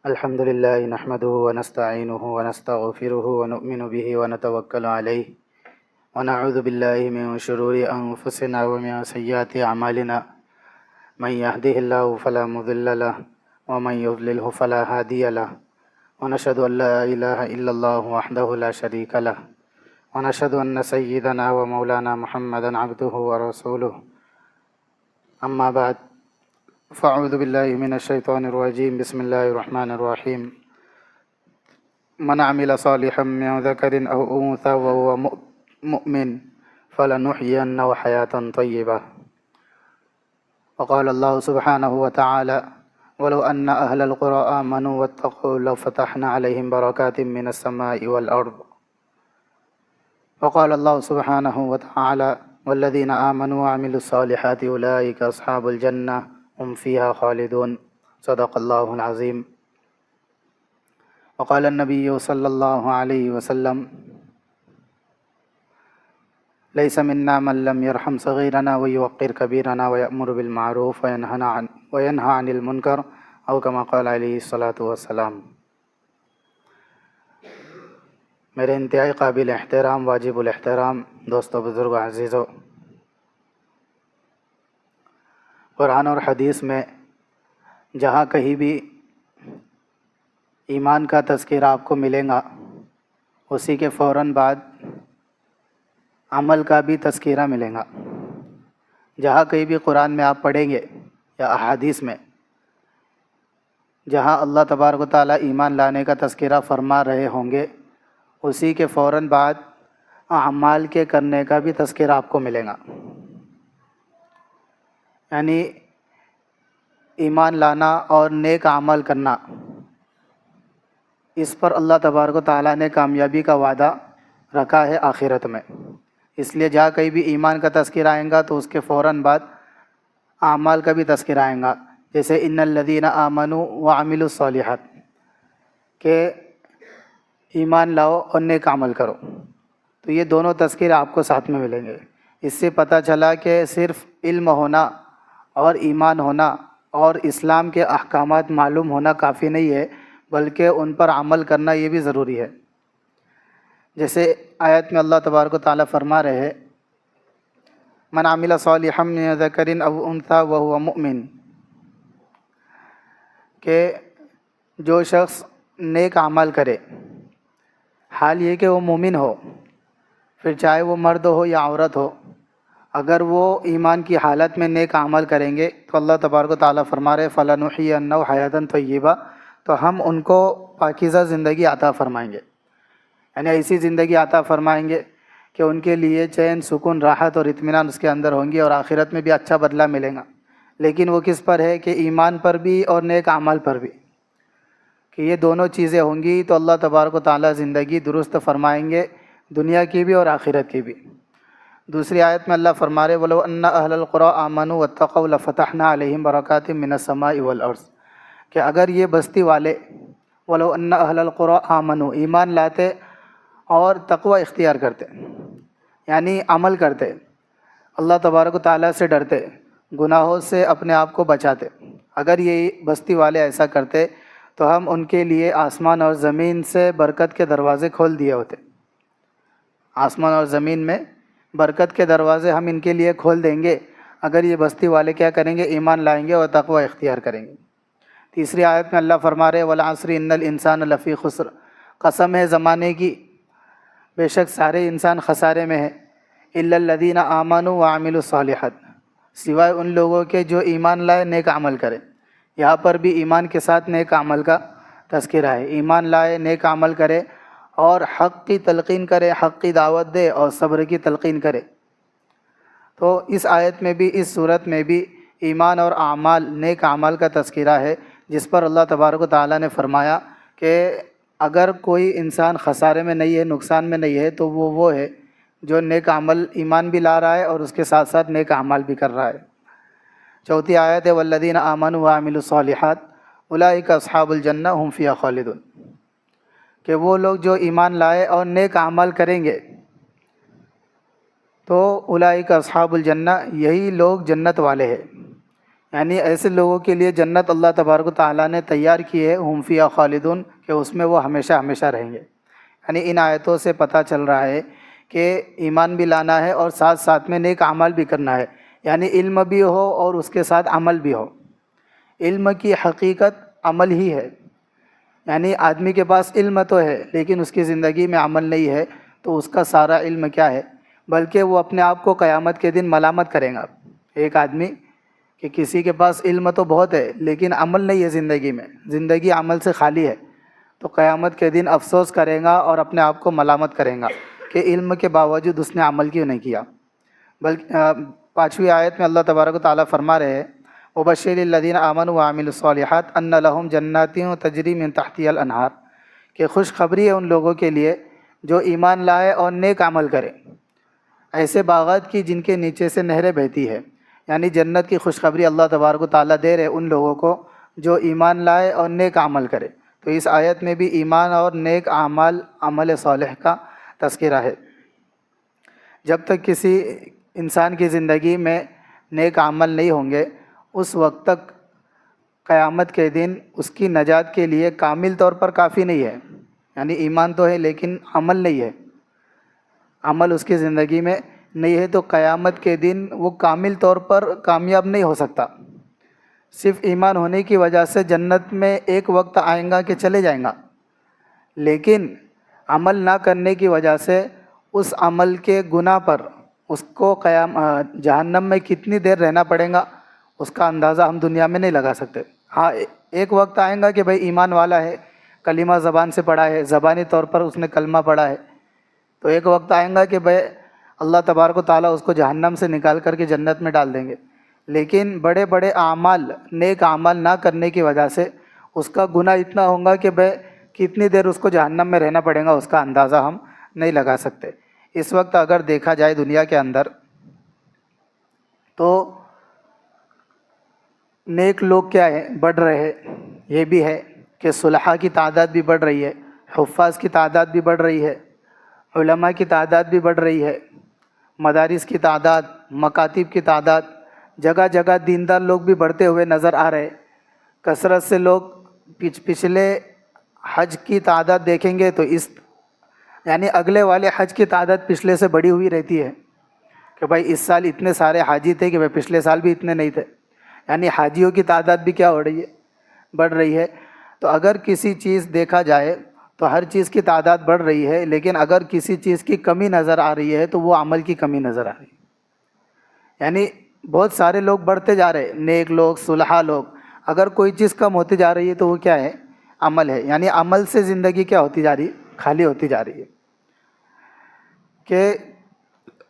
الحمد لله نحمده ونستعينه ونستغفره ونؤمن به ونتوكل عليه ونعوذ بالله من شرور أنفسنا ومن سيئات أعمالنا من يهده الله فلا مضل له ومن يضلله فلا هادي له ونشهد أن لا إله إلا الله وحده لا شريك له ونشهد أن سيدنا ومولانا محمدا عبده ورسوله أما بعد فاعوذ بالله من الشیطان الرجیم بسم اللہ الرحمن الرحیم من عمل صالحا من ذکر او انثى وهو مؤمن فلنحيينه حیاة طیبة وقال الله سبحانه وتعالى ولو ان اهل القرى آمنوا واتقوا لفتحنا عليهم بركات من السماء والارض وقال الله سبحانه وتعالى والذين آمنوا وعملوا الصالحات اولئك اصحاب الجنة هم فيها خالدون صدق الله العظيم وقال النبي صلى الله عليه وسلم ليس منا من لم يرحم صغيرنا ويوقر كبيرنا ويأمر بالمعروف وينهى عن المنكر أو كما قال عليه الصلاة والسلام۔ میرے انتہائی قابل احترام واجب الاحترام دوستو بزرگ عزیزو، قرآن اور حدیث میں جہاں کہیں بھی ایمان کا تذکرہ آپ کو ملے گا، اسی کے فوراً بعد عمل کا بھی تذکرہ ملے گا۔ جہاں کہیں بھی قرآن میں آپ پڑھیں گے یا احادیث میں جہاں اللہ تبارک و تعالیٰ ایمان لانے کا تذکرہ فرما رہے ہوں گے، اسی کے فوراً بعد اعمال کے کرنے کا بھی تذکرہ آپ کو ملے گا۔ یعنی ایمان لانا اور نیک عمل کرنا، اس پر اللہ تبارک و تعالیٰ نے کامیابی کا وعدہ رکھا ہے آخرت میں۔ اس لیے جہاں کہیں بھی ایمان کا تذکرہ آئے گا تو اس کے فوراً بعد اعمال کا بھی تذکرہ آئے گا، جیسے ان الذین آمنوا وعملوا الصالحات، کہ ایمان لاؤ اور نیک عمل کرو، تو یہ دونوں تذکرے آپ کو ساتھ میں ملیں گے۔ اس سے پتہ چلا کہ صرف علم ہونا اور ایمان ہونا اور اسلام کے احکامات معلوم ہونا کافی نہیں ہے، بلکہ ان پر عمل کرنا یہ بھی ضروری ہے۔ جیسے آیت میں اللہ تبارک و تعالیٰ فرما رہے ہیں من عمل صالحا من ذکر او انثى وهو مؤمن، کہ جو شخص نیک عمل کرے حال یہ کہ وہ مومن ہو، پھر چاہے وہ مرد ہو یا عورت ہو، اگر وہ ایمان کی حالت میں نیک عمل کریں گے تو اللہ تبارک و تعالیٰ فرما رہے فَلَنُحْيِيَنَّهُ حَيَاةً طَيِّبَةً، تو ہم ان کو پاکیزہ زندگی عطا فرمائیں گے، یعنی ایسی زندگی عطا فرمائیں گے کہ ان کے لیے چین، سکون، راحت اور اطمینان اس کے اندر ہوں گی، اور آخرت میں بھی اچھا بدلہ ملے گا۔ لیکن وہ کس پر ہے کہ ایمان پر بھی اور نیک عمل پر بھی، کہ یہ دونوں چیزیں ہوں گی تو اللہ تبارک و تعالیٰ زندگی درست فرمائیں گے، دنیا کی بھی اور آخرت کی بھی۔ دوسری آیت میں اللہ فرما رہے وَلَوْ أَنَّ أَهْلَ الْقُرَىٰ آمَنُوا وَاتَّقَوْا لَفَتَحْنَا عَلَيْهِمْ بَرَكَاتٍ مِّنَ السَّمَاءِ وَالْأَرْضِ، کہ اگر یہ بستی والے وَلَوْ أَنَّ أَهْلَ الْقُرَىٰ آمَنُوا ایمان لاتے اور تقوی اختیار کرتے، یعنی عمل کرتے، اللہ تبارک و تعالیٰ سے ڈرتے، گناہوں سے اپنے آپ کو بچاتے، اگر یہ بستی والے ایسا کرتے تو ہم ان کے لیے آسمان اور زمین سے برکت کے دروازے کھول دیے ہوتے۔ آسمان اور زمین میں برکت کے دروازے ہم ان کے لیے کھول دیں گے اگر یہ بستی والے کیا کریں گے، ایمان لائیں گے اور تقوی اختیار کریں گے۔ تیسری آیت میں اللہ فرما رہے وَالْعَصْرِ إِنَّ الْإِنسَانَ لَفِي خُسْرٍ، قسم ہے زمانے کی، بے شک سارے انسان خسارے میں ہے، إِلَّا الَّذِينَ آمَنُوا وَعَمِلُوا الصَّالِحَاتِ، سوائے ان لوگوں کے جو ایمان لائے، نیک عمل کرے۔ یہاں پر بھی ایمان کے ساتھ نیک عمل کا تذکرہ ہے، ایمان لائے، نیک عمل کرے اور حق کی تلقین کرے، حق کی دعوت دے اور صبر کی تلقین کرے۔ تو اس آیت میں بھی، اس صورت میں بھی ایمان اور اعمال، نیک اعمال کا تذکرہ ہے، جس پر اللہ تبارک و تعالیٰ نے فرمایا کہ اگر کوئی انسان خسارے میں نہیں ہے، نقصان میں نہیں ہے، تو وہ ہے جو نیک عمل، ایمان بھی لا رہا ہے اور اس کے ساتھ ساتھ نیک اعمال بھی کر رہا ہے۔ چوتھی آیت ہے والذین آمنوا وعملوا الصالحات اولئک اصحاب الجنہ هم فیہا خالدون، کہ وہ لوگ جو ایمان لائے اور نیک عمل کریں گے تو اولئک اصحاب الجنہ، یہی لوگ جنت والے ہیں، یعنی ایسے لوگوں کے لیے جنت اللہ تبارک و تعالیٰ نے تیار کی ہے، ہم فیہا خالدون، کہ اس میں وہ ہمیشہ ہمیشہ رہیں گے۔ یعنی ان آیتوں سے پتہ چل رہا ہے کہ ایمان بھی لانا ہے اور ساتھ ساتھ میں نیک اعمال بھی کرنا ہے، یعنی علم بھی ہو اور اس کے ساتھ عمل بھی ہو۔ علم کی حقیقت عمل ہی ہے، یعنی آدمی کے پاس علم تو ہے لیکن اس کی زندگی میں عمل نہیں ہے، تو اس کا سارا علم کیا ہے، بلکہ وہ اپنے آپ کو قیامت کے دن ملامت کرے گا۔ ایک آدمی کہ کسی کے پاس علم تو بہت ہے لیکن عمل نہیں ہے زندگی میں، زندگی عمل سے خالی ہے، تو قیامت کے دن افسوس کرے گا اور اپنے آپ کو ملامت کرے گا کہ علم کے باوجود اس نے عمل کیوں نہیں کیا۔ بلکہ 5ویں آیت میں اللہ تبارک و تعالیٰ فرما رہے ہیں وبشر الذین آمنوا وعملوا الصالحات ان لهم جنات تجری من تحتها الانہار، کہ خوشخبری ہے ان لوگوں کے لیے جو ایمان لائے اور نیک عمل کرے، ایسے باغات کی جن کے نیچے سے نہریں بہتی ہے۔ یعنی جنت کی خوشخبری اللہ تبارک و تعالیٰ دے رہے ان لوگوں کو جو ایمان لائے اور نیک عمل کرے۔ تو اس آیت میں بھی ایمان اور نیک اعمال، عمل صالح کا تذکرہ ہے۔ جب تک کسی انسان کی زندگی میں نیک عمل نہیں ہوں گے، اس وقت تک قیامت کے دن اس کی نجات کے لیے کامل طور پر کافی نہیں ہے۔ یعنی ایمان تو ہے لیکن عمل نہیں ہے، عمل اس کی زندگی میں نہیں ہے، تو قیامت کے دن وہ کامل طور پر کامیاب نہیں ہو سکتا۔ صرف ایمان ہونے کی وجہ سے جنت میں ایک وقت آئیں گا کہ چلے جائیں گا، لیکن عمل نہ کرنے کی وجہ سے اس عمل کے گناہ پر اس کو جہنم میں کتنی دیر رہنا پڑے گا اس کا اندازہ ہم دنیا میں نہیں لگا سکتے۔ ہاں ایک وقت آئیں گا کہ بھائی ایمان والا ہے، کلمہ زبان سے پڑھا ہے، زبانی طور پر اس نے کلمہ پڑھا ہے، تو ایک وقت آئیں گا کہ بھائی اللہ تبارک و تعالیٰ اس کو جہنم سے نکال کر کے جنت میں ڈال دیں گے، لیکن بڑے بڑے اعمال، نیک اعمال نہ کرنے کی وجہ سے اس کا گناہ اتنا ہوگا کہ بھائی کتنی دیر اس کو جہنم میں رہنا پڑے گا اس کا اندازہ ہم نہیں لگا سکتے۔ اس وقت اگر دیکھا جائے دنیا کے اندر تو نیک لوگ کیا ہے، بڑھ رہے ہیں۔ یہ بھی ہے کہ صلحاء کی تعداد بھی بڑھ رہی ہے، حفاظ کی تعداد بھی بڑھ رہی ہے، علماء کی تعداد بھی بڑھ رہی ہے، مدارس کی تعداد، مکاتب کی تعداد، جگہ جگہ دیندار لوگ بھی بڑھتے ہوئے نظر آ رہے۔ کثرت سے لوگ پچھلے حج کی تعداد دیکھیں گے تو یعنی اگلے والے حج کی تعداد پچھلے سے بڑھی ہوئی رہتی ہے کہ بھائی اس سال اتنے سارے حاجی تھے کہ بھائی پچھلے سال بھی اتنے نہیں تھے، یعنی حاجیوں کی تعداد بھی کیا ہو رہی ہے، بڑھ رہی ہے۔ تو اگر کسی چیز دیکھا جائے تو ہر چیز کی تعداد بڑھ رہی ہے، لیکن اگر کسی چیز کی کمی نظر آ رہی ہے تو وہ عمل کی کمی نظر آ رہی ہے۔ یعنی بہت سارے لوگ بڑھتے جا رہے، نیک لوگ، صلحاء لوگ، اگر کوئی چیز کم ہوتی جا رہی ہے تو وہ کیا ہے، عمل ہے۔ یعنی عمل سے زندگی کیا ہوتی جا رہی ہے، خالی ہوتی جا رہی ہے۔ کہ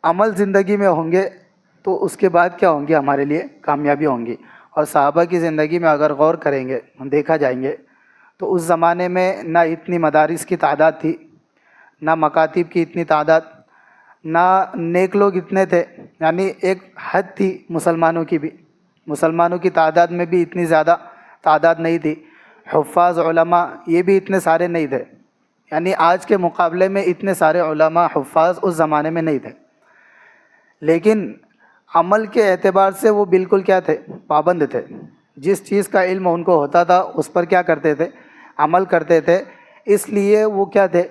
عمل زندگی میں ہوں گے تو اس کے بعد کیا ہوں گی، ہمارے لیے کامیابی ہوں گی۔ اور صحابہ کی زندگی میں اگر غور کریں گے، دیکھا جائیں گے تو اس زمانے میں نہ اتنی مدارس کی تعداد تھی، نہ مکاتب کی اتنی تعداد، نہ نیک لوگ اتنے تھے۔ یعنی ایک حد تھی مسلمانوں کی بھی، مسلمانوں کی تعداد میں بھی اتنی زیادہ تعداد نہیں تھی، حفاظ علماء یہ بھی اتنے سارے نہیں تھے۔ یعنی آج کے مقابلے میں اتنے سارے علماء، حفاظ اس زمانے میں نہیں تھے، لیکن عمل کے اعتبار سے وہ بالکل کیا تھے، پابند تھے۔ جس چیز کا علم ان کو ہوتا تھا اس پر کیا کرتے تھے، عمل کرتے تھے، اس لیے وہ کیا تھے،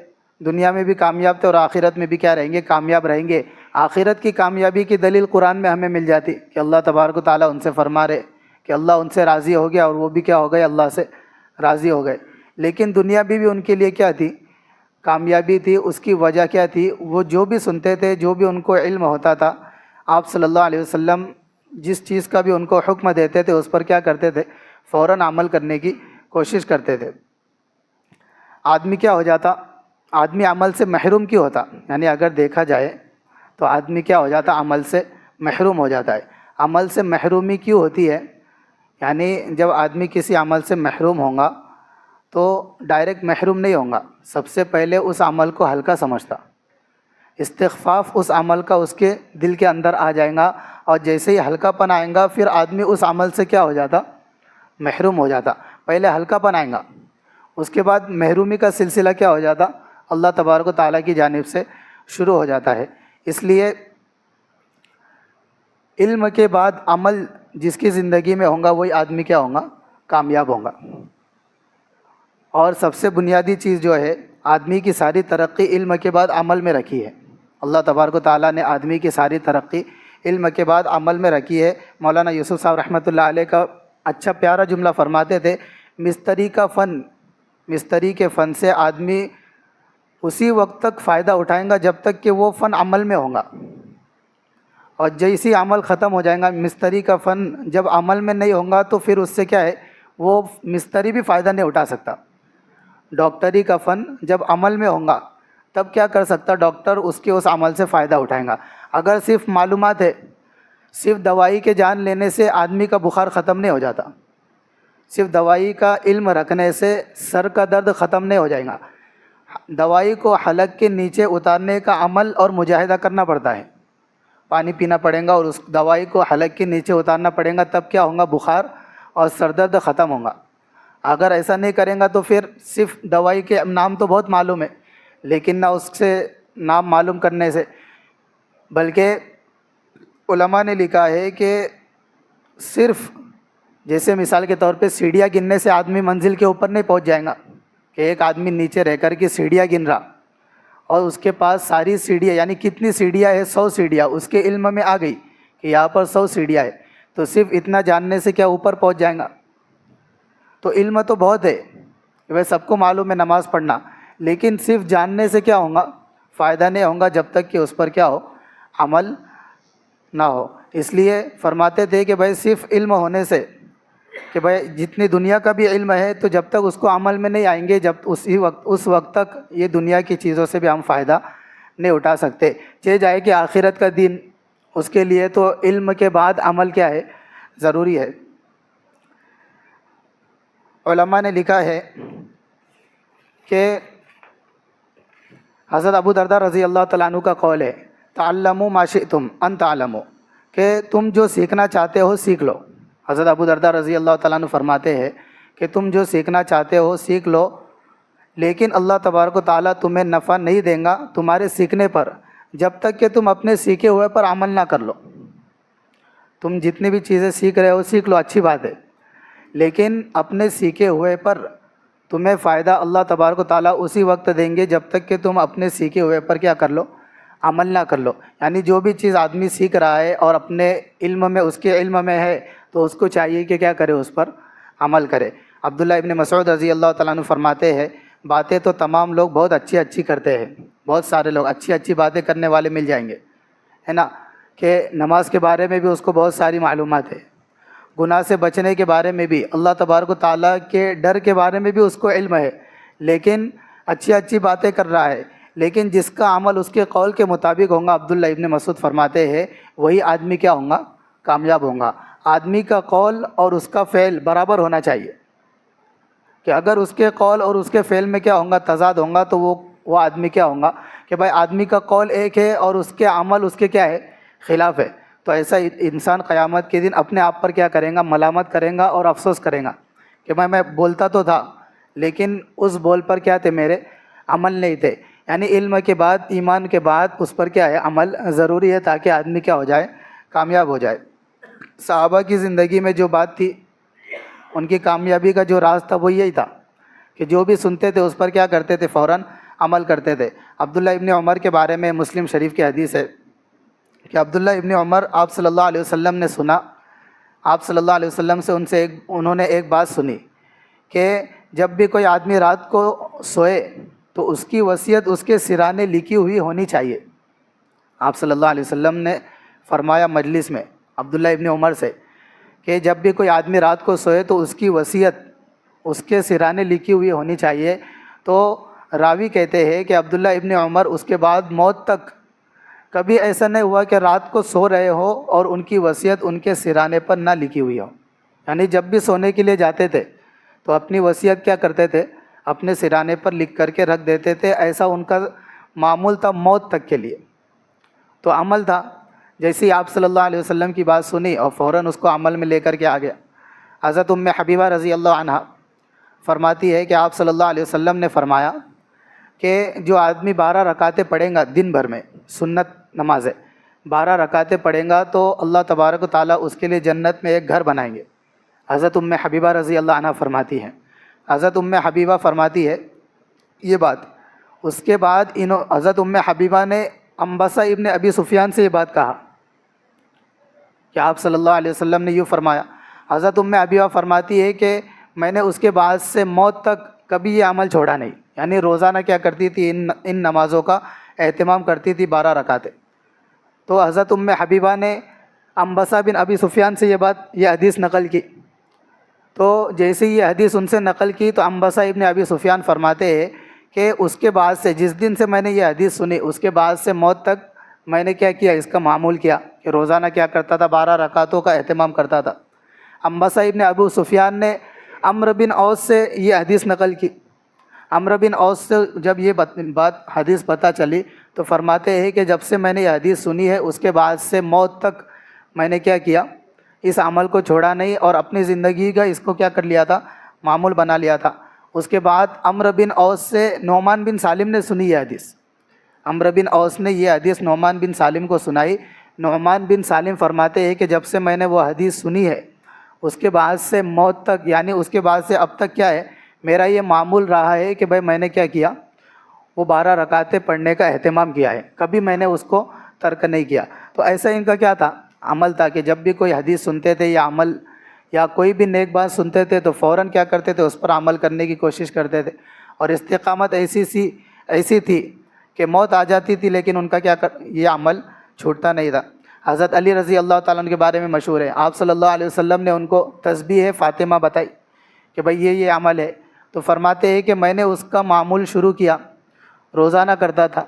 دنیا میں بھی کامیاب تھے اور آخرت میں بھی کیا رہیں گے، کامیاب رہیں گے۔ آخرت کی کامیابی کی دلیل قرآن میں ہمیں مل جاتی کہ اللہ تبارک و تعالیٰ ان سے فرما رہے کہ اللہ ان سے راضی ہو گیا اور وہ بھی کیا ہو گئے، اللہ سے راضی ہو گئے۔ لیکن دنیا بھی ان کے لیے کیا تھی، کامیابی تھی۔ اس کی وجہ کیا تھی، وہ جو بھی سنتے تھے، جو بھی ان کو علم ہوتا تھا، آپ صلی اللہ علیہ وسلم جس چیز کا بھی ان کو حکم دیتے تھے اس پر کیا کرتے تھے، فوراً عمل کرنے کی کوشش کرتے تھے۔ آدمی کیا ہو جاتا، آدمی عمل سے محروم کیوں ہوتا، یعنی اگر دیکھا جائے تو آدمی کیا ہو جاتا، عمل سے محروم ہو جاتا ہے۔ عمل سے محرومی کیوں ہوتی ہے، یعنی جب آدمی کسی عمل سے محروم ہوگا تو ڈائریکٹ محروم نہیں ہوگا، سب سے پہلے اس عمل کو ہلکا سمجھتا، استخفاف اس عمل کا اس کے دل کے اندر آ جائے گا، اور جیسے ہی ہلکا پن آئے گا پھر آدمی اس عمل سے کیا ہو جاتا، محروم ہو جاتا۔ پہلے ہلکا پن آئے گا، اس کے بعد محرومی کا سلسلہ کیا ہو جاتا، اللہ تبارک و تعالیٰ کی جانب سے شروع ہو جاتا ہے۔ اس لیے علم کے بعد عمل جس کی زندگی میں ہوں گا وہی آدمی کیا ہوں گا؟ کامیاب ہوں گا۔ اور سب سے بنیادی چیز جو ہے، آدمی کی ساری ترقی علم کے بعد عمل میں رکھی ہے۔ اللہ تبارک و تعالیٰ نے آدمی کی ساری ترقی علم کے بعد عمل میں رکھی ہے۔ مولانا یوسف صاحب رحمۃ اللہ علیہ کا اچھا پیارا جملہ فرماتے تھے، مستری کے فن سے آدمی اسی وقت تک فائدہ اٹھائیں گا جب تک کہ وہ فن عمل میں ہوگا، اور جیسی عمل ختم ہو جائے گا، مستری کا فن جب عمل میں نہیں ہوگا تو پھر اس سے کیا ہے، وہ مستری بھی فائدہ نہیں اٹھا سکتا۔ ڈاکٹری کا فن جب عمل میں ہوگا تب کیا کر سکتا ڈاکٹر، اس عمل سے فائدہ اٹھائیں گا۔ اگر صرف معلومات ہے، صرف دوائی کے جان لینے سے آدمی کا بخار ختم نہیں ہو جاتا، صرف دوائی کا علم رکھنے سے سر کا درد ختم نہیں ہو جائے گا۔ دوائی کو حلق کے نیچے اتارنے کا عمل اور مجاہدہ کرنا پڑتا ہے، پانی پینا پڑے گا اور اس دوائی کو حلق کے نیچے اتارنا پڑے گا، تب کیا ہوگا، بخار اور سر درد ختم ہوگا۔ اگر ایسا نہیں کریں گا تو پھر صرف دوائی کے نام تو بہت معلوم ہے، لیکن نہ اس سے نام معلوم کرنے سے، بلکہ علماء نے لکھا ہے کہ صرف جیسے مثال کے طور پہ سیڑھیاں گننے سے آدمی منزل کے اوپر نہیں پہنچ جائے گا، کہ ایک آدمی نیچے رہ کر کے سیڑھیاں گن رہا اور اس کے پاس ساری سیڑھیاں، یعنی کتنی سیڑھیاں ہے، 100 سیڑھیاں اس کے علم میں آ گئی کہ یہاں پر 100 سیڑھیاں ہے، تو صرف اتنا جاننے سے کیا اوپر پہنچ جائے گا؟ تو علم تو بہت ہے، وہ سب کو معلوم ہے نماز پڑھنا، لیکن صرف جاننے سے کیا ہوگا، فائدہ نہیں ہوگا جب تک کہ اس پر کیا ہو، عمل نہ ہو۔ اس لیے فرماتے تھے کہ بھائی صرف علم ہونے سے، کہ بھائی جتنی دنیا کا بھی علم ہے تو جب تک اس کو عمل میں نہیں آئیں گے، اس وقت تک یہ دنیا کی چیزوں سے بھی ہم فائدہ نہیں اٹھا سکتے۔ چاہے جائے کہ آخرت کا دن، اس کے لیے تو علم کے بعد عمل کیا ہے، ضروری ہے۔ علماء نے لکھا ہے کہ حضرت ابو درداء رضی اللہ تعالیٰ عنہ کا قول ہے، تعلموا ما شئتم ان تعلموا، کہ تم جو سیکھنا چاہتے ہو سیکھ لو۔ حضرت ابو درداء رضی اللہ تعالیٰ عنہ فرماتے ہیں کہ تم جو سیکھنا چاہتے ہو سیکھ لو، لیکن اللہ تبارک و تعالیٰ تمہیں نفع نہیں دیں گا تمہارے سیکھنے پر جب تک کہ تم اپنے سیکھے ہوئے پر عمل نہ کر لو۔ تم جتنی بھی چیزیں سیکھ رہے ہو سیکھ لو، اچھی بات ہے، لیکن اپنے سیکھے ہوئے پر تمہیں فائدہ اللہ تبارک و تعالیٰ اسی وقت دیں گے جب تک کہ تم اپنے سیکھے ہوئے پر کیا کر لو، عمل نہ کر لو۔ یعنی جو بھی چیز آدمی سیکھ رہا ہے اور اپنے علم میں، اس کے علم میں ہے، تو اس کو چاہیے کہ کیا کرے، اس پر عمل کرے۔ عبداللہ ابن مسعود رضی اللہ تعالیٰ عنہ فرماتے ہیں، باتیں تو تمام لوگ بہت اچھی اچھی کرتے ہیں، بہت سارے لوگ اچھی اچھی باتیں کرنے والے مل جائیں گے، ہے نا، کہ نماز کے بارے میں بھی اس کو بہت ساری معلومات ہے، گناہ سے بچنے کے بارے میں بھی، اللہ تبارک و تعالیٰ کے ڈر کے بارے میں بھی اس کو علم ہے، لیکن اچھی اچھی باتیں کر رہا ہے، لیکن جس کا عمل اس کے قول کے مطابق ہوگا، عبداللہ ابن مسعود فرماتے ہیں، وہی آدمی کیا ہوگا، کامیاب ہوگا۔ آدمی کا قول اور اس کا فعل برابر ہونا چاہیے، کہ اگر اس کے قول اور اس کے فعل میں کیا ہوگا، تضاد ہوگا، تو وہ آدمی کیا ہوگا، کہ بھائی آدمی کا قول ایک ہے اور اس کے عمل اس کے کیا ہے، خلاف ہے، تو ایسا انسان قیامت کے دن اپنے آپ پر کیا کرے گا، ملامت کرے گا اور افسوس کرے گا کہ میں بولتا تو تھا لیکن اس بول پر کیا تھے، میرے عمل نہیں تھے۔ یعنی علم کے بعد، ایمان کے بعد اس پر کیا ہے، عمل ضروری ہے، تاکہ آدمی کیا ہو جائے، کامیاب ہو جائے۔ صحابہ کی زندگی میں جو بات تھی، ان کی کامیابی کا جو راز تھا وہ یہی تھا کہ جو بھی سنتے تھے اس پر کیا کرتے تھے، فوراً عمل کرتے تھے۔ عبداللہ ابن عمر کے بارے میں مسلم شریف کی حدیث ہے کہ عبداللہ ابن عمر آپ صلی اللہ علیہ وسلم نے سنا، آپ صلی اللہ علیہ وسلم سے انہوں نے ایک بات سنی کہ جب بھی کوئی آدمی رات کو سوئے تو اس کی وصیت اس کے سرانے لکھی ہوئی ہونی چاہیے۔ آپ صلی اللہ علیہ وسلم نے فرمایا مجلس میں عبداللہ ابن عمر سے کہ جب بھی کوئی آدمی رات کو سوئے تو اس کی وصیت اس کے سرانے لکھی ہوئی ہونی چاہیے۔ تو راوی کہتے ہیں کہ عبداللہ ابن عمر اس کے بعد موت تک کبھی ایسا نہیں ہوا کہ رات کو سو رہے ہو اور ان کی وصیت ان کے سرانے پر نہ لکھی ہوئی ہو۔ یعنی جب بھی سونے کے لیے جاتے تھے تو اپنی وصیت کیا کرتے تھے، اپنے سرانے پر لکھ کر کے رکھ دیتے تھے، ایسا ان کا معمول تھا موت تک کے لیے۔ تو عمل تھا، جیسے ہی آپ صلی اللہ علیہ وسلم کی بات سنی اور فوراً اس کو عمل میں لے کر کے آ گیا۔ حضرت ام حبیبہ رضی اللہ عنہا فرماتی ہے کہ آپ صلی اللہ علیہ وسلم نے فرمایا کہ جو آدمی 12 رکعتیں پڑھیں گا دن بھر میں، سنت نماز ہے، 12 رکعتیں پڑھیں گا تو اللہ تبارک و تعالیٰ اس کے لیے جنت میں ایک گھر بنائیں گے۔ حضرت ام حبیبہ رضی اللہ عنہ فرماتی ہیں، حضرت ام حبیبہ فرماتی ہے یہ بات۔ اس کے بعد حضرت ام حبیبہ نے انبسہ ابن ابی سفیان سے یہ بات کہا کہ آپ صلی اللہ علیہ وسلم نے یوں فرمایا۔ حضرت ام حبیبہ فرماتی ہے کہ میں نے اس کے بعد سے موت تک کبھی یہ عمل چھوڑا نہیں، یعنی روزانہ کیا کرتی تھی، ان نمازوں کا اہتمام کرتی تھی 12 رکعتیں۔ تو حضرت ام حبیبہ نے انبسہ بن ابی سفیان سے یہ حدیث نقل کی۔ تو جیسے یہ حدیث ان سے نقل کی تو انبسہ ابن ابی سفیان فرماتے ہیں کہ اس کے بعد سے، جس دن سے میں نے یہ حدیث سنی، اس کے بعد سے موت تک میں نے کیا کیا، اس کا معمول کیا کہ روزانہ کیا کرتا تھا، 12 رکعتوں کا اہتمام کرتا تھا۔ انبسہ ابن ابو سفیان نے عمرو بن اوس سے یہ حدیث نقل کی۔ عمرو بن اوس سے جب یہ حدیث پتہ چلی تو فرماتے ہیں کہ جب سے میں نے یہ حدیث سنی ہے اس کے بعد سے موت تک میں نے کیا کیا، اس عمل کو چھوڑا نہیں اور اپنی زندگی کا اس کو کیا کر لیا تھا، معمول بنا لیا تھا۔ اس کے بعد عمرو بن اوس سے نعمان بن سالم نے سنی یہ حدیث۔ عمرو بن اوس نے یہ حدیث نعمان بن سالم کو سنائی۔ نعمان بن سالم فرماتے ہیں کہ جب سے میں نے وہ حدیث سنی ہے اس کے بعد سے موت تک، یعنی اس کے بعد سے اب تک کیا ہے، میرا یہ معمول رہا ہے کہ بھائی میں نے کیا کیا، وہ 12 رکعتیں پڑھنے کا اہتمام کیا ہے، کبھی میں نے اس کو ترک نہیں کیا۔ تو ایسا ان کا کیا تھا، عمل تھا کہ جب بھی کوئی حدیث سنتے تھے یا عمل یا کوئی بھی نیک بات سنتے تھے تو فوراً کیا کرتے تھے، اس پر عمل کرنے کی کوشش کرتے تھے۔ اور استقامت ایسی تھی کہ موت آ جاتی تھی لیکن ان کا یہ عمل چھوٹتا نہیں تھا۔ حضرت علی رضی اللہ تعالیٰ عنہ کے بارے میں مشہور ہے، آپ صلی اللہ علیہ وسلم نے ان کو تسبیح فاطمہ بتائی کہ بھائی یہ عمل ہے، تو فرماتے ہیں کہ میں نے اس کا معمول شروع کیا، روزانہ کرتا تھا،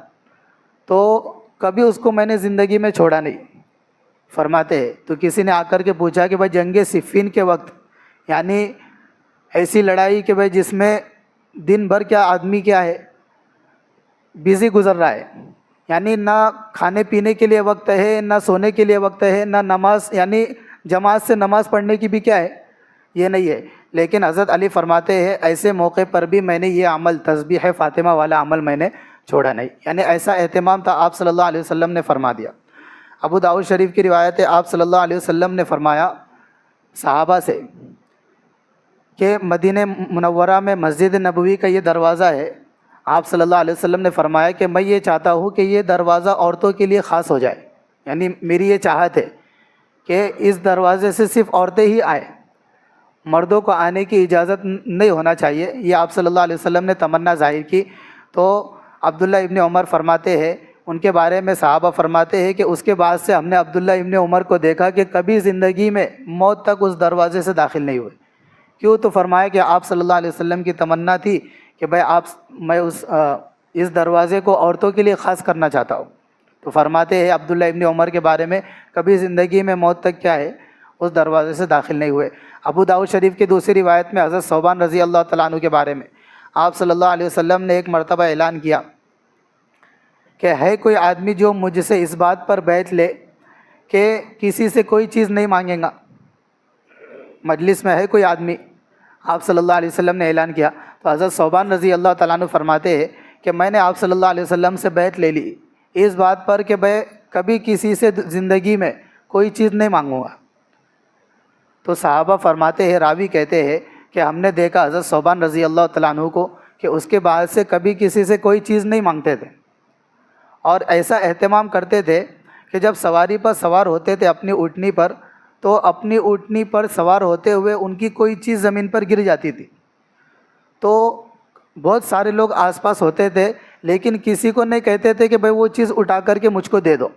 تو کبھی اس کو میں نے زندگی میں چھوڑا نہیں۔ فرماتے ہیں تو کسی نے آ کر کے پوچھا کہ بھائی جنگ صفین کے وقت، یعنی ایسی لڑائی کہ بھائی جس میں دن بھر کیا آدمی کیا ہے، بزی گزر رہا ہے، یعنی نہ کھانے پینے کے لیے وقت ہے، نہ سونے کے لیے وقت ہے، نہ نماز، یعنی جماعت سے نماز پڑھنے کی بھی کیا ہے، یہ نہیں ہے۔ لیکن حضرت علی فرماتے ہیں ایسے موقع پر بھی میں نے یہ عمل، تسبیح فاطمہ والا عمل میں نے چھوڑا نہیں، یعنی ایسا اہتمام تھا، آپ صلی اللہ علیہ وسلم نے فرما دیا۔ ابو داؤد شریف کی روایت ہے، آپ صلی اللہ علیہ وسلم نے فرمایا صحابہ سے کہ مدینہ منورہ میں مسجد نبوی کا یہ دروازہ ہے، آپ صلی اللہ علیہ وسلم نے فرمایا کہ میں یہ چاہتا ہوں کہ یہ دروازہ عورتوں کے لیے خاص ہو جائے، یعنی میری یہ چاہت ہے کہ اس دروازے سے صرف عورتیں ہی آئیں، مردوں کو آنے کی اجازت نہیں ہونا چاہیے۔ یہ آپ صلی اللہ علیہ وسلم نے تمنا ظاہر کی۔ تو عبداللہ ابن عمر فرماتے ہیں، ان کے بارے میں صحابہ فرماتے ہیں کہ اس کے بعد سے ہم نے عبداللہ ابن عمر کو دیکھا کہ کبھی زندگی میں موت تک اس دروازے سے داخل نہیں ہوئے۔ کیوں؟ تو فرمایا کہ آپ صلی اللہ علیہ وسلم کی تمنا تھی کہ بھائی میں اس دروازے کو عورتوں کے لیے خاص کرنا چاہتا ہوں۔ تو فرماتے ہیں عبداللہ ابن عمر کے بارے میں کبھی زندگی میں موت تک کیا ہے، اس دروازے سے داخل نہیں ہوئے۔ ابو داؤد شریف کی دوسری روایت میں حضرت ثوبان رضی اللہ تعالیٰ عنہ کے بارے میں آپ صلی اللہ علیہ وسلم نے ایک مرتبہ اعلان کیا کہ ہے کوئی آدمی جو مجھ سے اس بات پر بیعت لے کہ کسی سے کوئی چیز نہیں مانگے گا۔ مجلس میں ہے کوئی آدمی، آپ صلی اللہ علیہ وسلم نے اعلان کیا، تو حضرت ثوبان رضی اللہ تعالیٰ عنہ فرماتے ہیں کہ میں نے آپ صلی اللہ علیہ وسلم سے بیعت لے لی اس بات پر کہ میں کبھی کسی سے زندگی میں کوئی چیز نہیں مانگوں گا۔ تو صحابہ فرماتے ہیں، راوی کہتے ہیں کہ ہم نے دیکھا حضرت ثوبان رضی اللہ تعالیٰ عنہ کو کہ اس کے بعد سے کبھی کسی سے کوئی چیز نہیں مانگتے تھے، اور ایسا اہتمام کرتے تھے کہ جب سواری پر سوار ہوتے تھے اپنی اونٹنی پر، تو اپنی اونٹنی پر سوار ہوتے ہوئے ان کی کوئی چیز زمین پر گر جاتی تھی، تو بہت سارے لوگ آس پاس ہوتے تھے لیکن کسی کو نہیں کہتے تھے کہ بھائی وہ چیز اٹھا کر کے مجھ کو دے دو،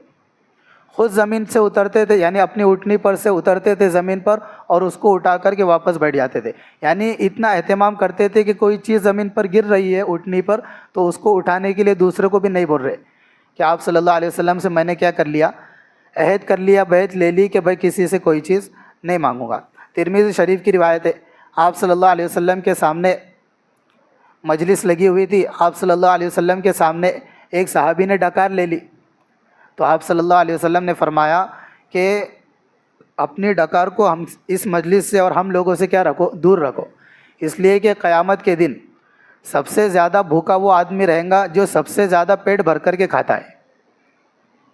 خود زمین سے اترتے تھے، یعنی اپنی اونٹنی پر سے اترتے تھے زمین پر اور اس کو اٹھا کر کے واپس بیٹھ جاتے تھے، یعنی اتنا اہتمام کرتے تھے کہ کوئی چیز زمین پر گر رہی ہے اونٹنی پر تو اس کو اٹھانے کے لیے دوسرے کو بھی نہیں بول رہے کہ آپ صلی اللہ علیہ وسلم سے میں نے کیا کر لیا، عہد کر لیا، بیعت لے لی کہ بھائی کسی سے کوئی چیز نہیں مانگوں گا۔ ترمذی شریف کی روایت ہے، آپ صلی اللہ علیہ وسلم کے سامنے مجلس لگی ہوئی تھی، آپ صلی اللہ علیہ وسلم کے سامنے ایک صحابی نے ڈکار لے لی، تو آپ صلی اللہ علیہ وسلم نے فرمایا کہ اپنی ڈکار کو ہم اس مجلس سے اور ہم لوگوں سے کیا رکھو، دور رکھو، اس لیے کہ قیامت کے دن سب سے زیادہ بھوکا وہ آدمی رہے گا جو سب سے زیادہ پیٹ بھر کر کے کھاتا ہے،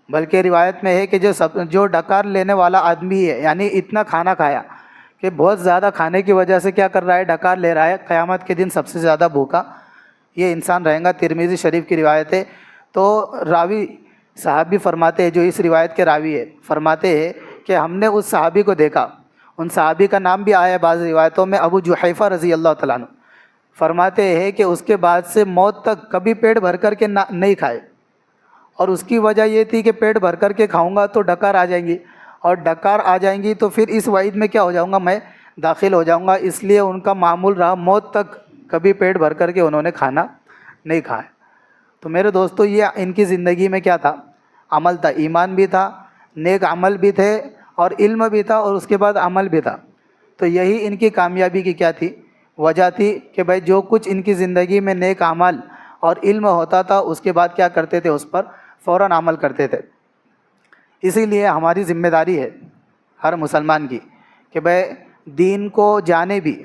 بلکہ روایت میں ہے کہ جو ڈکار لینے والا آدمی ہے، یعنی اتنا کھانا کھایا کہ بہت زیادہ کھانے کی وجہ سے کیا کر رہا ہے، ڈکار لے رہا ہے، قیامت کے دن سب سے زیادہ بھوکا یہ انسان رہے گا۔ ترمذی شریف کی روایت ہے۔ تو راوی صحابی فرماتے ہیں، جو اس روایت کے راوی ہے، فرماتے ہیں کہ ہم نے اس صحابی کو دیکھا، ان صحابی کا نام بھی آیا ہے بعض روایتوں میں، ابو جحیفہ رضی اللہ تعالیٰ عنہ، فرماتے ہیں کہ اس کے بعد سے موت تک کبھی پیٹ بھر کر کے نہیں کھائے، اور اس کی وجہ یہ تھی کہ پیٹ بھر کر کے کھاؤں گا تو ڈکار آ جائیں گی، اور ڈکار آ جائیں گی تو پھر اس وعید میں کیا ہو جاؤں گا، میں داخل ہو جاؤں گا، اس لیے ان کا معمول رہا موت تک کبھی پیٹ بھر کر کے انہوں نے کھانا نہیں کھایا۔ تو میرے دوستو، یہ ان کی زندگی میں کیا تھا، عمل تھا، ایمان بھی تھا، نیک عمل بھی تھے، اور علم بھی تھا، اور اس کے بعد عمل بھی تھا۔ تو یہی ان کی کامیابی کی کیا تھی، وجہ تھی کہ بھائی جو کچھ ان کی زندگی میں نیک عمل اور علم ہوتا تھا، اس کے بعد کیا کرتے تھے، اس پر فوراً عمل کرتے تھے۔ اسی لیے ہماری ذمہ داری ہے ہر مسلمان کی کہ بھائی دین کو جانے بھی،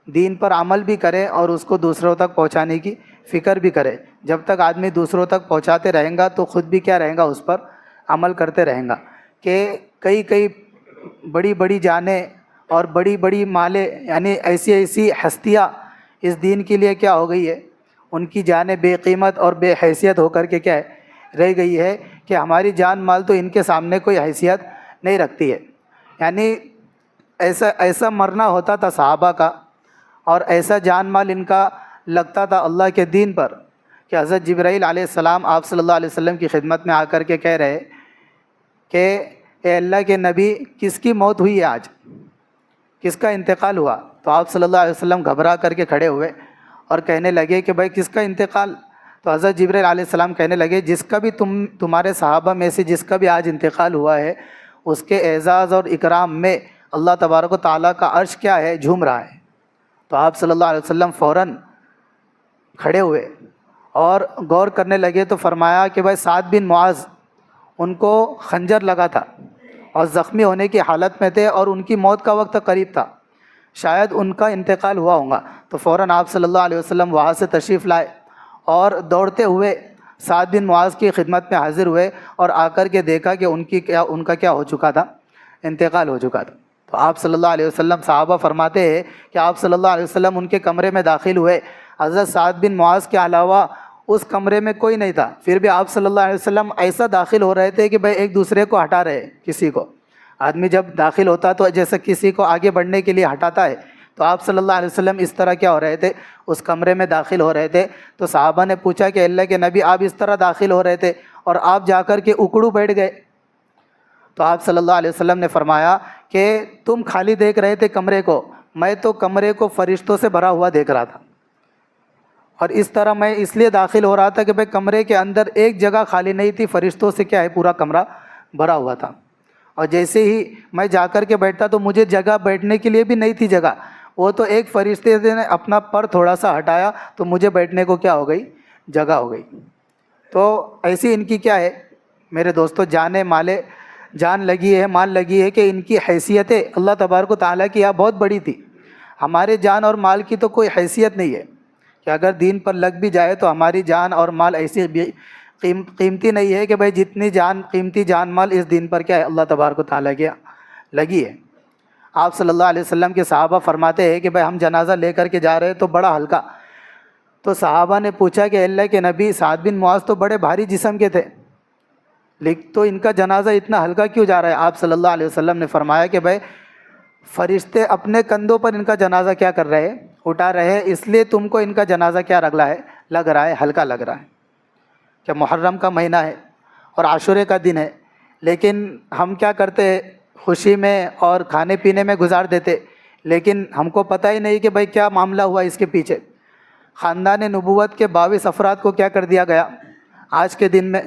دین پر عمل بھی کرے، اور اس کو دوسروں تک پہنچانے کی فکر بھی کرے۔ جب تک آدمی دوسروں تک پہنچاتے رہیں گا تو خود بھی کیا رہیں گا، اس پر عمل کرتے رہیں گا۔ کہ کئی بڑی بڑی جانیں اور بڑی بڑی مالیں، یعنی ایسی ہستیاں اس دین کے لیے کیا ہو گئی ہے، ان کی جانیں بے قیمت اور بے حیثیت ہو کر کے کیا ہے، رہ گئی ہے، کہ ہماری جان مال تو ان کے سامنے کوئی حیثیت نہیں رکھتی ہے۔ یعنی ایسا مرنا ہوتا تھا صحابہ کا، اور ایسا جان مال ان کا لگتا تھا اللہ کے دین پر، کہ حضرت جبرائیل علیہ السلام آپ صلی اللہ علیہ وسلم کی خدمت میں آ کر کے کہہ رہے کہ اے اللہ کے نبی، کس کی موت ہوئی ہے آج، کس کا انتقال ہوا؟ تو آپ صلی اللہ علیہ وسلم گھبرا کر کے کھڑے ہوئے اور کہنے لگے کہ بھائی کس کا انتقال؟ تو حضرت جبرائیل علیہ السلام کہنے لگے، جس کا بھی تمہارے صحابہ میں سے جس کا بھی آج انتقال ہوا ہے، اس کے اعزاز اور اکرام میں اللہ تبارک و تعالیٰ کا عرش کیا ہے، جھوم رہا ہے۔ تو آپ صلی اللہ علیہ وسلم فوراً کھڑے ہوئے اور غور کرنے لگے، تو فرمایا کہ بھائی سعد بن معاذ، ان کو خنجر لگا تھا اور زخمی ہونے کی حالت میں تھے، اور ان کی موت کا وقت قریب تھا، شاید ان کا انتقال ہوا ہوگا۔ تو فوراً آپ صلی اللہ علیہ وسلم وہاں سے تشریف لائے اور دوڑتے ہوئے سعد بن معاذ کی خدمت میں حاضر ہوئے، اور آ کر کے دیکھا کہ ان کا کیا ہو چکا تھا، انتقال ہو چکا تھا۔ تو آپ صلی اللہ علیہ وسلم، صحابہ فرماتے ہیں کہ آپ صلی اللہ علیہ وسلم ان کے کمرے میں داخل ہوئے، حضرت سعد بن معاذ کے علاوہ اس کمرے میں کوئی نہیں تھا، پھر بھی آپ صلی اللہ علیہ وسلم ایسا داخل ہو رہے تھے کہ بھائی ایک دوسرے کو ہٹا رہے، کسی کو، آدمی جب داخل ہوتا تو جیسے کسی کو آگے بڑھنے کے لیے ہٹاتا ہے، تو آپ صلی اللہ علیہ وسلم اس طرح کیا ہو رہے تھے، اس کمرے میں داخل ہو رہے تھے۔ تو صحابہ نے پوچھا کہ اللہ کے نبی، آپ اس طرح داخل ہو رہے تھے اور آپ جا کر کے اکڑو بیٹھ گئے؟ تو آپ صلی اللہ علیہ وسلم نے فرمایا کہ تم خالی دیکھ رہے تھے کمرے کو، میں تو کمرے کو فرشتوں سے بھرا ہوا دیکھ رہا تھا، اور اس طرح میں اس لیے داخل ہو رہا تھا کہ بھائی کمرے کے اندر ایک جگہ خالی نہیں تھی، فرشتوں سے کیا ہے، پورا کمرہ بھرا ہوا تھا، اور جیسے ہی میں جا کر کے بیٹھتا تو مجھے جگہ بیٹھنے کے لیے بھی نہیں تھی جگہ، وہ تو ایک فرشتے نے اپنا پر تھوڑا سا ہٹایا تو مجھے بیٹھنے کو کیا ہو گئی، جگہ ہو گئی۔ تو ایسی ان کی کیا ہے میرے دوستو، جان لگی ہے، مال لگی ہے، کہ ان کی حیثیتیں اللہ تبارک و تعالیٰ کی یہاں بہت بڑی تھی۔ ہمارے جان اور مال کی تو کوئی حیثیت نہیں ہے، کہ اگر دین پر لگ بھی جائے تو ہماری جان اور مال ایسی قیمتی نہیں ہے کہ بھائی جتنی قیمتی جان مال اس دین پر کیا ہے، اللہ تبارک و تعالیٰ کی لگی ہے۔ آپ صلی اللہ علیہ وسلم کے صحابہ فرماتے ہیں کہ بھائی ہم جنازہ لے کر کے جا رہے تو بڑا ہلکا، تو صحابہ نے پوچھا کہ اللہ کے نبی، سعد بن معاذ تو بڑے بھاری جسم کے تھے، تو ان کا جنازہ اتنا ہلکا کیوں جا رہا ہے؟ آپ صلی اللہ علیہ وسلم نے فرمایا کہ بھائی فرشتے اپنے کندھوں پر ان کا جنازہ کیا کر رہے ہیں، اٹھا رہے ہیں، اس لیے تم کو ان کا جنازہ کیا لگ رہا ہے، ہلکا لگ رہا ہے۔ کہ محرم کا مہینہ ہے اور عاشورے کا دن ہے، لیکن ہم کیا کرتے ہیں، خوشی میں اور کھانے پینے میں گزار دیتے، لیکن ہم کو پتہ ہی نہیں کہ بھائی کیا معاملہ ہوا اس کے پیچھے۔ خاندان نبوت کے 22 افراد کو کیا کر دیا گیا، آج کے دن میں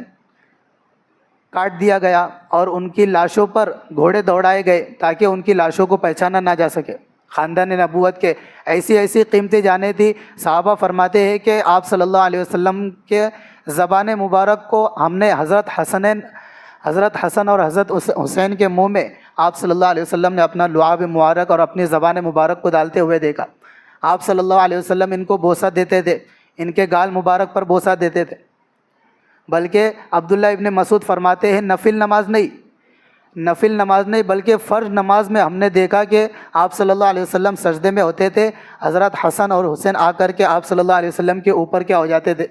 کاٹ دیا گیا، اور ان کی لاشوں پر گھوڑے دوڑائے گئے تاکہ ان کی لاشوں کو پہچانا نہ جا سکے۔ خاندان نبوت کے ایسی قیمتی جانیں تھی۔ صحابہ فرماتے ہیں کہ آپ صلی اللہ علیہ وسلم کے زبان مبارک کو ہم نے حضرت حسن اور حضرت حسین کے منہ میں آپ صلی اللہ علیہ وسلم نے اپنا لعاب مبارک اور اپنی زبان مبارک کو ڈالتے ہوئے دیکھا۔ آپ صلی اللہ علیہ وسلم ان کو بوسہ دیتے تھے، ان کے گال مبارک پر بوسہ دیتے تھے۔ بلکہ عبداللہ ابن مسعود فرماتے ہیں نفل نماز نہیں بلکہ فرض نماز میں ہم نے دیکھا کہ آپ صلی اللہ علیہ وسلم سجدے میں ہوتے تھے، حضرت حسن اور حسین آ کر کے آپ صلی اللہ علیہ وسلم کے اوپر کیا ہو جاتے تھے،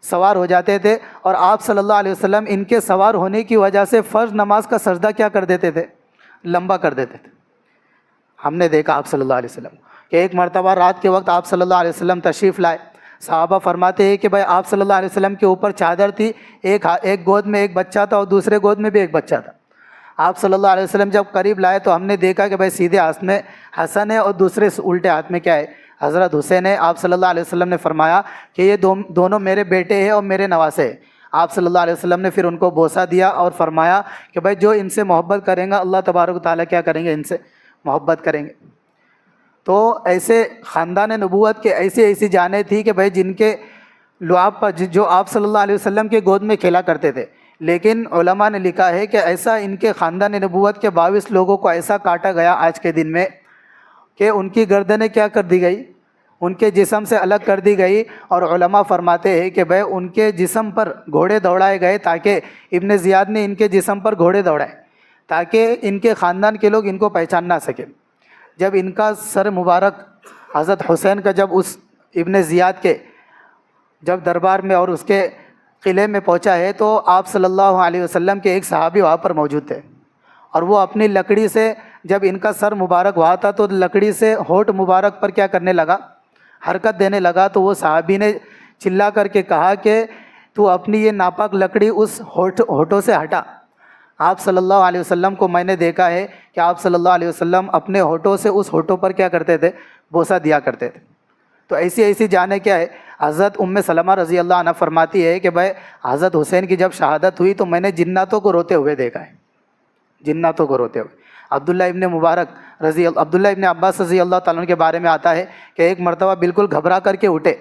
سوار ہو جاتے تھے، اور آپ صلی اللہ علیہ وسلم ان کے سوار ہونے کی وجہ سے فرض نماز کا سجدہ کیا کر دیتے تھے، لمبا کر دیتے تھے۔ ہم نے دیکھا آپ صلی اللہ علیہ وسلم کہ ایک مرتبہ رات کے وقت آپ صلی اللہ علیہ وسلم تشریف لائے، صحابہ فرماتے ہیں کہ بھائی آپ صلی اللہ علیہ وسلم کے اوپر چادر تھی، ایک گود میں ایک بچہ تھا اور دوسرے گود میں بھی ایک بچہ تھا۔ آپ صلی اللہ علیہ وسلم جب قریب لائے تو ہم نے دیکھا کہ بھائی سیدھے ہاتھ میں حسن ہے اور دوسرے الٹے ہاتھ میں کیا ہے، حضرت حسین ہے۔ آپ صلی اللہ علیہ وسلم نے فرمایا کہ یہ دونوں میرے بیٹے ہیں اور میرے نواسے ہیں۔ آپ صلی اللہ علیہ وسلم نے پھر ان کو بوسہ دیا اور فرمایا کہ بھائی جو ان سے محبت کریں گا اللہ تبارک و تعالیٰ کیا کریں گے، ان سے محبت کریں گے۔ تو ایسے خاندان نبوت کے ایسی جانیں تھی کہ بھائی جن کے لعاب پر جو آپ صلی اللہ علیہ وسلم کے گود میں کھیلا کرتے تھے، لیکن علماء نے لکھا ہے کہ ایسا ان کے خاندان نبوت کے 22 لوگوں کو ایسا کاٹا گیا آج کے دن میں کہ ان کی گردنیں کیا کر دی گئی، ان کے جسم سے الگ کر دی گئی، اور علماء فرماتے ہیں کہ بھائی ان کے جسم پر گھوڑے دوڑائے گئے، تاکہ ابن زیاد نے ان کے جسم پر گھوڑے دوڑائے تاکہ ان کے خاندان کے لوگ ان کو پہچان نہ سکیں۔ جب ان کا سر مبارک حضرت حسین کا جب اس ابن زیاد کے جب دربار میں اور اس کے قلعے میں پہنچا ہے تو آپ صلی اللہ علیہ وسلم کے ایک صحابی وہاں پر موجود تھے، اور وہ اپنی لکڑی سے جب ان کا سر مبارک وہاں تھا تو لکڑی سے ہونٹ مبارک پر کیا کرنے لگا، حرکت دینے لگا، تو وہ صحابی نے چلا کر کے کہا کہ تو اپنی یہ ناپاک لکڑی اس ہونٹوں سے ہٹا۔ آپ صلی اللہ علیہ وسلم کو میں نے دیکھا ہے کہ آپ صلی اللہ علیہ وسلم اپنے ہونٹوں سے اس ہونٹوں پر کیا کرتے تھے، بوسہ دیا کرتے تھے۔ تو ایسی جانیں کیا ہے، حضرت سلمہ رضی اللہ عنہ فرماتی ہے کہ بھائی حضرت حسین کی جب شہادت ہوئی تو میں نے جناتوں کو روتے ہوئے دیکھا ہے، جناتوں کو روتے ہوئے۔ عبداللہ ابن عباس رضی اللہ تعالیٰ عنہ کے بارے میں آتا ہے کہ ایک مرتبہ بالکل گھبرا کر کے اٹھے،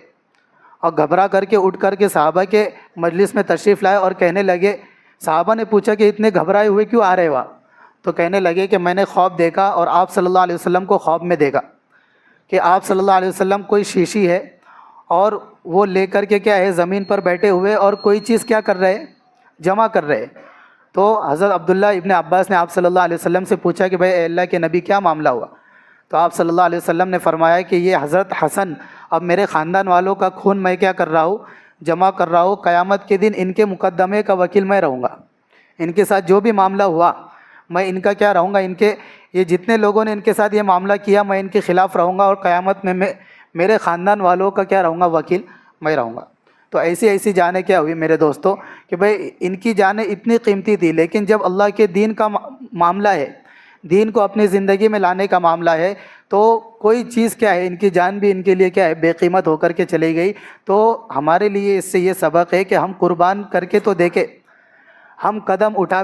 اور گھبرا کر کے اٹھ کر کے صحابہ کے مجلس میں تشریف لائے اور کہنے لگے، صحابہ نے پوچھا کہ اتنے گھبرائے ہوئے کیوں آ رہے ہو آپ؟ تو کہنے لگے کہ میں نے خواب دیکھا اور آپ صلی اللہ علیہ وسلم کو خواب میں دیکھا کہ آپ صلی اللہ علیہ وسلم کوئی شیشی ہے اور وہ لے کر کے کیا ہے زمین پر بیٹھے ہوئے اور کوئی چیز کیا کر رہے، جمع کر رہے۔ تو حضرت عبداللہ ابن عباس نے آپ صلی اللہ علیہ وسلم سے پوچھا کہ بھائی اے اللہ کے نبی کیا معاملہ ہوا؟ تو آپ صلی اللہ علیہ وسلم نے فرمایا کہ یہ حضرت حسن اب میرے خاندان والوں کا خون میں کیا کر رہا ہوں، جمع کر رہا ہوں، قیامت کے دن ان کے مقدمے کا وکیل میں رہوں گا، ان کے ساتھ جو بھی معاملہ ہوا میں ان کا کیا رہوں گا، ان کے یہ جتنے لوگوں نے ان کے ساتھ یہ معاملہ کیا میں ان کے خلاف رہوں گا، اور قیامت میں میرے خاندان والوں کا کیا رہوں گا، وکیل میں رہوں گا۔ تو ایسی جانیں کیا ہوئی میرے دوستوں کہ بھائی ان کی جانیں اتنی قیمتی تھی، لیکن جب اللہ کے دین کا معاملہ ہے، دین کو اپنی زندگی میں لانے کا معاملہ ہے، تو کوئی چیز کیا ہے، ان کی جان بھی ان کے لیے کیا ہے، بے قیمت ہو کر کے چلی گئی۔ تو ہمارے لیے اس سے یہ سبق ہے کہ ہم قربان کر کے تو دیکھیں، ہم قدم اٹھا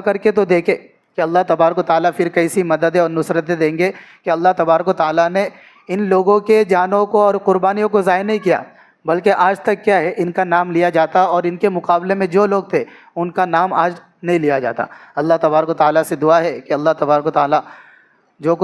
کر کے تو دیکھیں کہ اللہ تبارک و تعالیٰ پھر کیسی مددیں اور نصرتیں دیں گے، کہ اللہ تبارک و تعالیٰ نے ان لوگوں کے جانوں کو اور قربانیوں کو ضائع نہیں کیا، بلکہ آج تک کیا ہے ان کا نام لیا جاتا، اور ان کے مقابلے میں جو لوگ تھے ان کا نام آج نہیں لیا جاتا۔ اللہ تبارک و تعالیٰ سے دعا ہے کہ اللہ تبارک و تعالیٰ